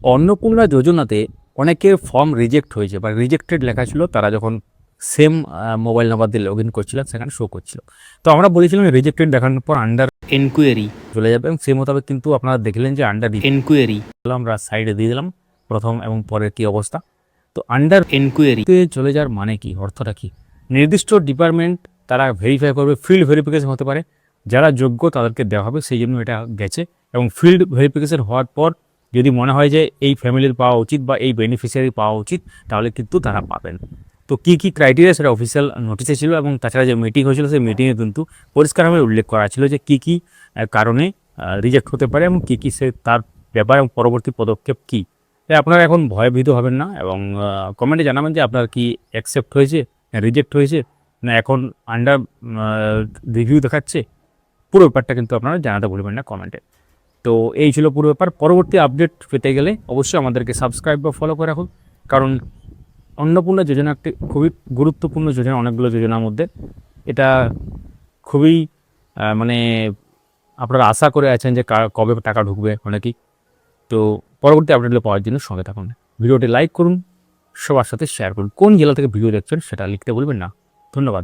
অন্নপূর্ণা যোজনাতে অনেকের form reject হয়েছে বা রিজেক্টেড লেখা ছিল, তারা যখন সেম মোবাইল নাম্বার দিয়ে লগ ইন করছিল সেখানে শো করছিল। তো আমরা বলেছিলাম রিজেক্টেড দেখানোর পর আন্ডার এনকোয়ারি চলে যাবে, এবং সেই মোতাবেক কিন্তু আপনারা দেখলেন যে আন্ডার এনকোয়ারি আমরা সাইডে দিয়ে দিলাম প্রথম এবং পরের কি অবস্থা। তো আন্ডার এনকোয়ারিতে চলে যাওয়ার মানে কি, অর্থটা কি? নির্দিষ্ট ডিপার্টমেন্ট তারা ভেরিফাই করবে, ফিল্ড ভেরিফিকেশন হতে পারে, যারা যোগ্য তাদেরকে দেওয়া হবে, সেই জন্য এটা গেছে। এবং ফিল্ড ভেরিফিকেশন হওয়ার পর যদি মনে হয় যে এই ফ্যামিলির পাওয়া উচিত বা এই বেনিফিশিয়ারি পাওয়া উচিত, তাহলে কিন্তু তারা পাবেন। তো কী কী ক্রাইটেরিয়া সেটা অফিসিয়াল নোটিশে ছিল, এবং তাছাড়া যে মিটিং হয়েছিল সেই মিটিংয়ে কিন্তু পরিষ্কারভাবে উল্লেখ করা ছিল যে কী কী কারণে রিজেক্ট হতে পারে এবং কী কী সে তার ব্যাপার এবং পরবর্তী পদক্ষেপ কী। তাই আপনারা এখন ভয়ভীত হবেন না, এবং কমেন্টে জানাবেন যে আপনার কি অ্যাকসেপ্ট হয়েছে, রিজেক্ট হয়েছে, না এখন আন্ডার রিভিউ দেখাচ্ছে। পুরো ব্যাপারটা কিন্তু আপনারা জানাতে ভুলবেন না কমেন্টে। তো এই ছিল পুরো ব্যাপার। পরবর্তী আপডেট পেতে গেলে অবশ্যই আমাদেরকে সাবস্ক্রাইব বা ফলো করে রাখুন, কারণ অন্নপূর্ণা যোজনা একটি খুবই গুরুত্বপূর্ণ যোজনা, অনেকগুলো যোজনার মধ্যে এটা খুবই মানে আপনারা আশা করে আছেন যে কবে টাকা ঢুকবে অনেকেই। তো পরবর্তী আপডেটগুলো পাওয়ার জন্য সঙ্গে থাকুন। ভিডিওটি লাইক করুন, সবার সাথে শেয়ার করুন। কোন জেলা থেকে ভিডিও দেখছেন সেটা লিখতে বলবেন না। ধন্যবাদ।